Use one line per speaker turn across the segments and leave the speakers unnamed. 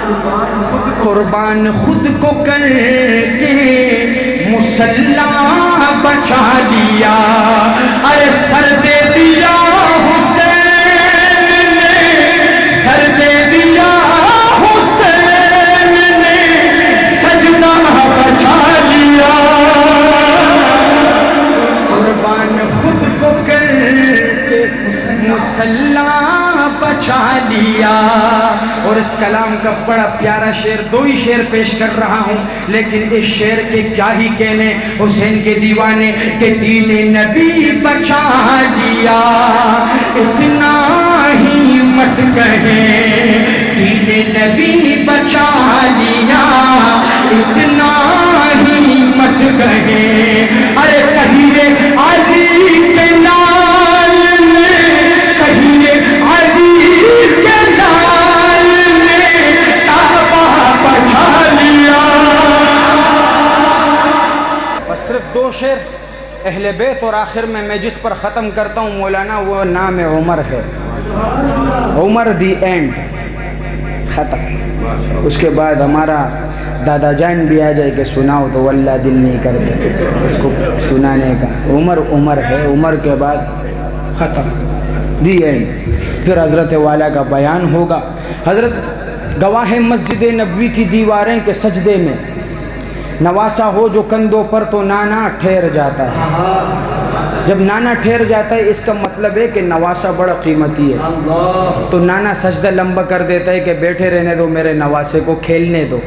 قربان خود کو کر کے مسلح بچا لیا، ارے سر دے دیا حسین نے، سر دے دیا حسین نے، سجدہ بچا لیا، قربان خود کو کر کے مسلح بچا لیا۔ اور اس کلام کا بڑا پیارا شعر، دو ہی شعر پیش کر رہا ہوں، لیکن اس شعر کے کیا ہی کہنے حسین کے دیوانے، کہ دین نبی بچا لیا، اتنا ہی مت کہیں، دین نبی بچا لیا، اتنا ہی مت کہیں، ارے کہیے علی کے نال میں، کہیے علی کے نال میں کعبہ بچا لیا۔ بس صرف دو شعر اہل بیت، اور آخر میں جس پر ختم کرتا ہوں مولانا، وہ نام عمر ہے، عمر دی اینڈ، ختم۔ اس کے بعد ہمارا دادا جان بھی آ جائے کہ سناؤ، تو واللہ دل نہیں کرتے اس کو سنانے کا۔ عمر عمر ہے، عمر کے بعد ختم، دی اینڈ۔ پھر حضرت والا کا بیان ہوگا۔ حضرت گواہ مسجد نبوی کی دیواریں کے سجدے میں نواسا ہو جو کندھوں پر تو نانا ٹھہر جاتا ہے۔ جب نانا ٹھہر جاتا ہے اس کا مطلب ہے کہ نواسا بڑا قیمتی ہے، تو نانا سجدہ لمبا کر دیتا ہے کہ بیٹھے رہنے دو، میرے نواسے کو کھیلنے دو۔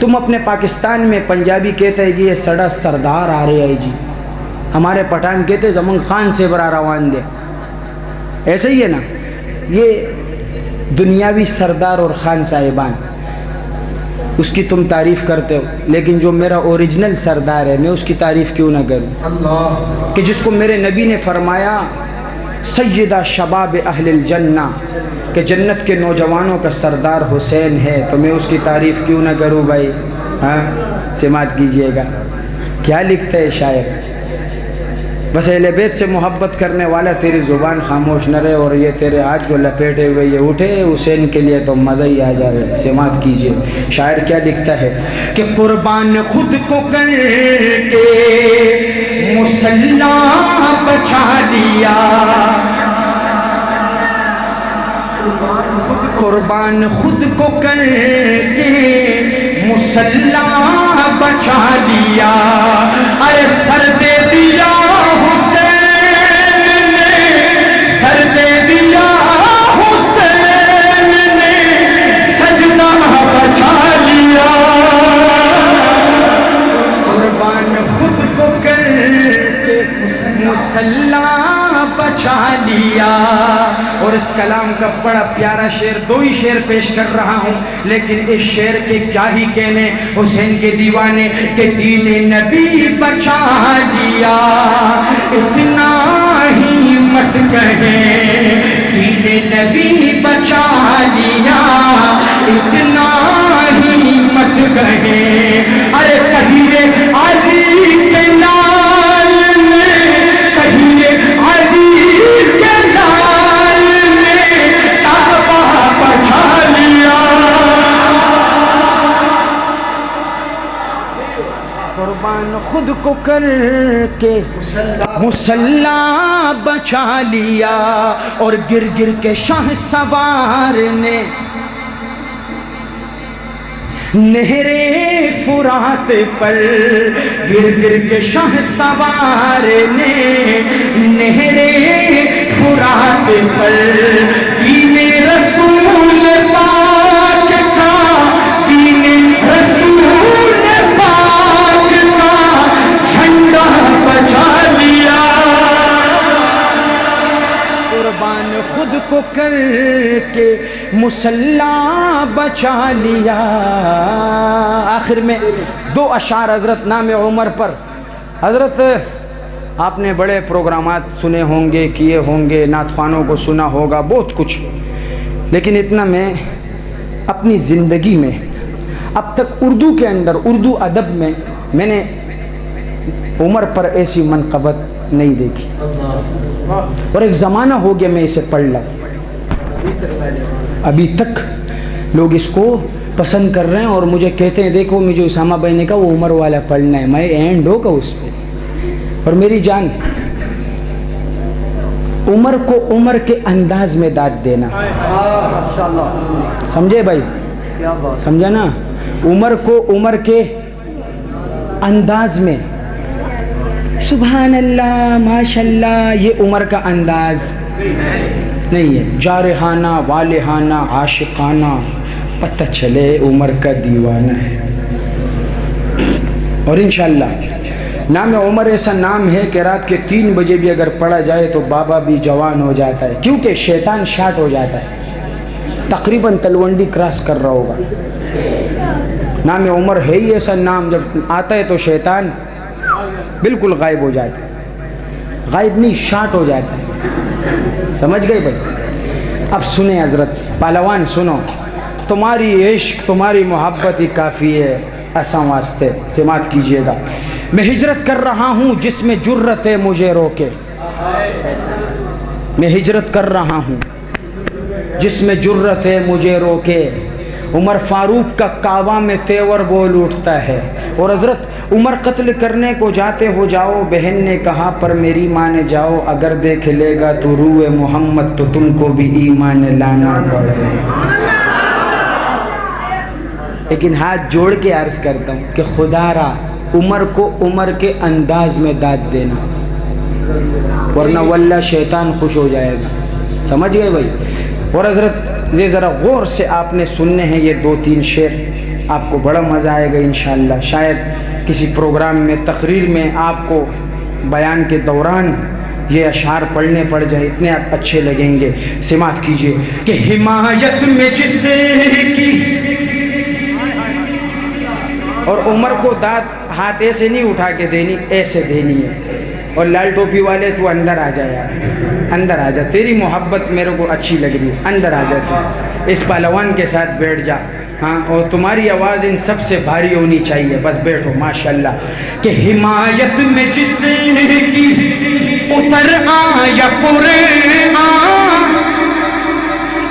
تم اپنے پاکستان میں پنجابی کہتے ہیں جی یہ سڑا سردار آ رہے ہے جی، ہمارے پٹھان کہتے زمن خان سے برا روان دے، ایسے ہی ہے نا، یہ دنیاوی سردار اور خان صاحبان، اس کی تم تعریف کرتے ہو، لیکن جو میرا اوریجنل سردار ہے میں اس کی تعریف کیوں نہ کروں، کہ جس کو میرے نبی نے فرمایا سیدہ شباب اہل الجنہ، کہ جنت کے نوجوانوں کا سردار حسین ہے، تو میں اس کی تعریف کیوں نہ کروں بھائی؟ ہاں سماعت کیجئے گا کیا لکھتا ہے شاعر، بس اہل بیت سے محبت کرنے والا تیری زبان خاموش نہ رہے، اور یہ تیرے ہاتھ کو لپیٹے ہوئے یہ اٹھے حسین کے لیے تو مزہ ہی آ جائے۔ سماعت کیجئے شاعر کیا لکھتا ہے، کہ قربان خود کو کر کے مسلح بچا لیا، قربان خود کو کر کے مسلح بچا لیا، ارے سر دے دیا حسین نے، سر دے دیا حسین نے، سجدہ بچا لیا، قربان خود کو کر کے مسلح بچا لیا۔ اور اس کلام کا بڑا پیارا شعر، دو ہی شعر پیش کر رہا ہوں، لیکن اس شعر کے کیا ہی کہنے حسین کے دیوانے، کہ دین نبی بچا لیا، اتنا ہی مت کہیں، دین نبی بچا لیا، اتنا ہی مت کہیں، ارے کہیے علی کے نال میں، کہیے علی کے نال میں کعبہ بچا لیا، قربان خود کو کر کے مسلح بچا لیا، اور گر گر کے شاہ سوار نے نہرے فرات پر، گر گر کے شاہ سوار نے نہرے فرات پر، دین رسول پاک کا، دین رسول پاک کا جھنڈا بچا لیا، قربان خود کو کر کے مسلح بچا لیا۔ آخر میں دو اشعار حضرت نام عمر پر۔ حضرت آپ نے بڑے پروگرامات سنے ہوں گے، کیے ہوں گے، نعت خوانوں کو سنا ہوگا، بہت کچھ، لیکن اتنا میں اپنی زندگی میں اب تک اردو کے اندر، اردو ادب میں نے عمر پر ایسی منقبت نہیں دیکھی، اور ایک زمانہ ہو گیا میں اسے پڑھ لوں، ابھی تک لوگ اس کو پسند کر رہے ہیں اور مجھے کہتے ہیں دیکھو مجھے اسامہ بھائی نے کہا وہ عمر والا پڑھنا ہے، میں اینڈ ہوگا اس پہ. اور میری جان، عمر کو عمر کے انداز میں داد دینا، سمجھے بھائی؟ سمجھا نا؟ عمر کو عمر کے انداز میں، سبحان اللہ ماشاء اللہ، یہ عمر کا انداز نہیں ہے. جارحانہ والہانہ عاشقانہ، پتہ چلے عمر کا دیوانہ ہے. اور انشاءاللہ نام عمر ایسا نام ہے کہ رات کے 3 بجے بھی اگر پڑھا جائے تو بابا بھی جوان ہو جاتا ہے، کیونکہ شیطان شاٹ ہو جاتا ہے، تقریباً تلونڈی کراس کر رہا ہوگا. نام عمر ہے ہی ایسا نام، جب آتا ہے تو شیطان بالکل غائب ہو جاتا ہے، غائب نہیں شاٹ ہو جاتا ہے. سمجھ گئے بھائی؟ اب سنیں حضرت پہلوان، سنو، تمہاری عشق تمہاری محبت ہی کافی ہے اساں واسطے. سماعت کیجئے گا. میں ہجرت کر رہا ہوں جس میں جرت ہے مجھے روکے، میں ہجرت کر رہا ہوں جس میں جرت ہے مجھے روکے. عمر فاروق کا کعبہ میں تیور بول اٹھتا ہے. اور حضرت عمر قتل کرنے کو جاتے ہو جاؤ، بہن نے کہا پر میری مان جاؤ، اگر دیکھ لے گا تو روح محمد تو تم کو بھی ایمان لانا پڑے. لیکن ہاتھ جوڑ کے عرض کرتا ہوں کہ خدا را عمر کو عمر کے انداز میں داد دینا، ورنہ واللہ شیطان خوش ہو جائے گا. سمجھ گئے بھائی؟ اور حضرت یہ ذرا غور سے آپ نے سننے ہیں یہ 2-3 شعر، آپ کو بڑا مزہ آئے گا انشاءاللہ. شاید کسی پروگرام میں تقریر میں آپ کو بیان کے دوران یہ اشعار پڑھنے پڑ جائے، اتنے اچھے لگیں گے. سماعت کیجئے کہ حمایت میں جس کی، اور عمر کو داد ہاتھ ایسے نہیں اٹھا کے دینی، ایسے دینی ہے. اور لال ٹوپی والے تو اندر آ جا یار، اندر آ جا، تیری محبت میرے کو اچھی لگ رہی ہے، اندر آ جا، اس پہلوان کے ساتھ بیٹھ جا. ہاں، اور تمہاری آواز ان سب سے بھاری ہونی چاہیے، بس بیٹھو ماشاءاللہ. کہ حمایت میں جس کی اتر آیا قرآن،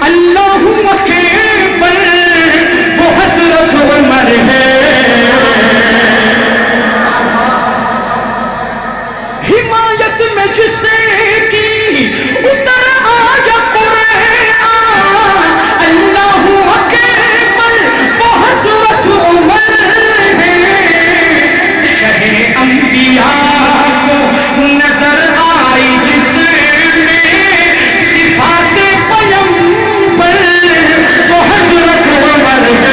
اللہ اکبر وہ حضرت عمر ہے. حمایت میں جس کی اتر آیا قرآن، اللہ اکبر وہ حضرت عمر ہے. شہ انبیاء کو نظر آئی جس میں صفات پیغمبر، وہ حضرت عمر ہے.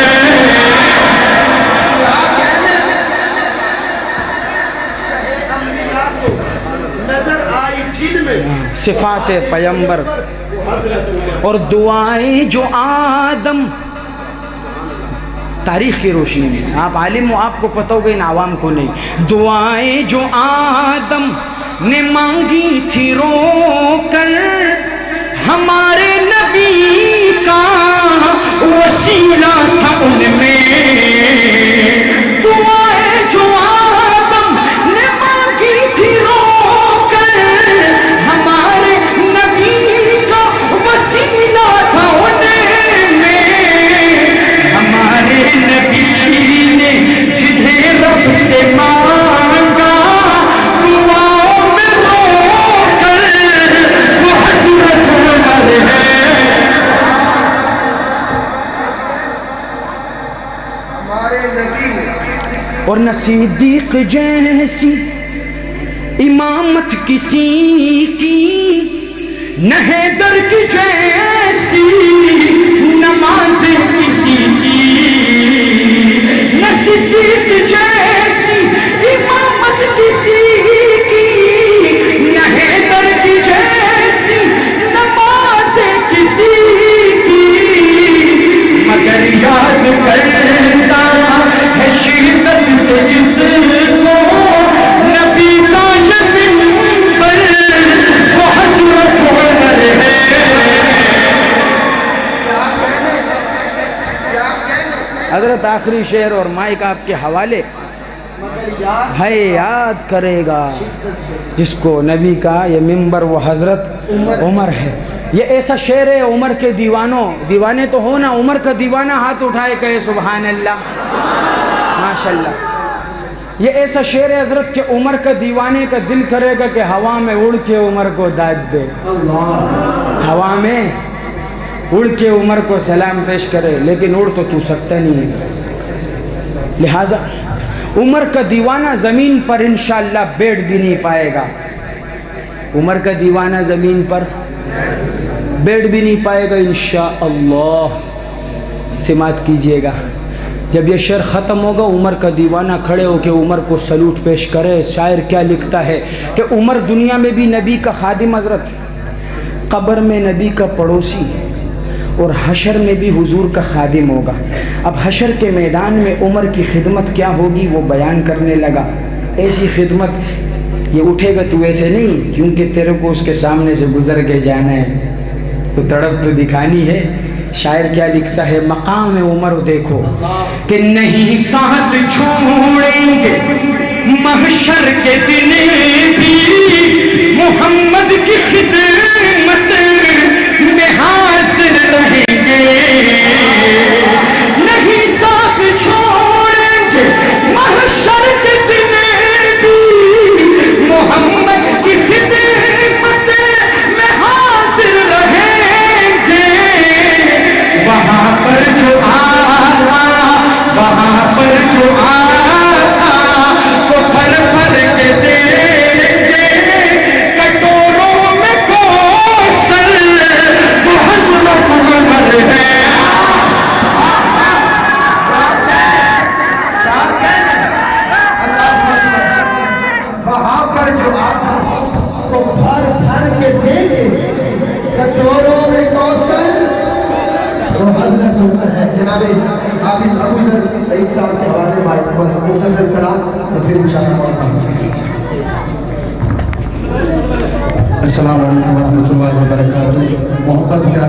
صفات پیغمبر اور دعائیں جو آدم، تاریخ کی روشنی میں آپ عالم ہو، آپ کو پتہ ہوگا، ان عوام کو نہیں. دعائیں جو آدم نے مانگی تھی رو کر، ہمارے نبی کا وسیلہ تھا ان میں. دعائیں جو آدم نے مانگی تھی رو کر، ہمارے نبی کا وسیلہ تھا ان میں. ہمارے نبی نے جنہیں رب سے مانگا، دعاؤں میں رو کر وہ حضرت عمر ہے. اور نہ صدیق جیسی امامت کسی کی، نہ حیدر کی جیسی نماز کسی کی، نہ صدیق جیسی امامت کسی کی، نہ حیدر کی جیسی نماز کسی کی. مگر یاد کرتا ہے شدت سے جس کو نبی کا یہ منبر، وہ حضرت عمر ہے. حضرت آخری شعر اور مائک آپ کے حوالے ہے. یاد کرے گا جس کو نبی کا یہ منبر وہ حضرت عمر ہے. یہ ایسا شعر ہے عمر کے دیوانوں، دیوانے تو ہو نا، عمر کا دیوانہ ہاتھ اٹھائے کہے سبحان اللہ، ماشاءاللہ۔ یہ ایسا شعر ہے حضرت کہ عمر کا دیوانے کا دل کرے گا کہ ہوا میں اڑ کے عمر کو داد دے، ہوا میں اڑ کے عمر کو سلام پیش کرے، لیکن اڑ تو سکتا نہیں ہے۔ لہٰذا عمر کا دیوانہ زمین پر انشاءاللہ بیٹھ بھی نہیں پائے گا، عمر کا دیوانہ زمین پر بیٹھ بھی نہیں پائے گا انشاءاللہ۔ سماعت کیجئے گا، جب یہ شعر ختم ہوگا عمر کا دیوانہ کھڑے ہو کے عمر کو سلوٹ پیش کرے۔ شاعر کیا لکھتا ہے کہ عمر دنیا میں بھی نبی کا خادم حضرت، قبر میں نبی کا پڑوسی، اور حشر میں بھی حضور کا خادم ہوگا۔ اب حشر کے میدان میں عمر کی خدمت کیا ہوگی وہ بیان کرنے لگا۔ ایسی خدمت، یہ اٹھے گا تو ایسے نہیں، کیونکہ تیرے کو اس کے سامنے سے گزر کے جانا ہے، تو تڑپ تو دکھانی ہے۔ شاعر کیا لکھتا ہے، مقام عمر دیکھو کہ نہیں ساتھ چھوڑیں گے محشر کے دن بھی، محمد کی خدمت میں حاضر رہیں گے، نہیں ساتھ چھوڑیں گے محشر کے دن بھی، محمد کی خدمت میں حاضر رہیں گے۔ وہاں پر جو آقا، وہاں پر جو آقا وہ پھر پھر کے دیں گے، کٹوروں میں کوثر وہ حضرت عمر ہے۔ وہاں پر جو آقا وہ بھر بھر کے دیں گے، کٹوروں میں کوثر وہ حضرت عمر ہے۔ جناب حافظ ابو ذر سعید صاحب کے حوالے بھائی بس مختصر کلام اور پھر انشاءاللہ۔ السلام علیکم ورحمۃ اللہ وبرکاتہ۔ محبت کا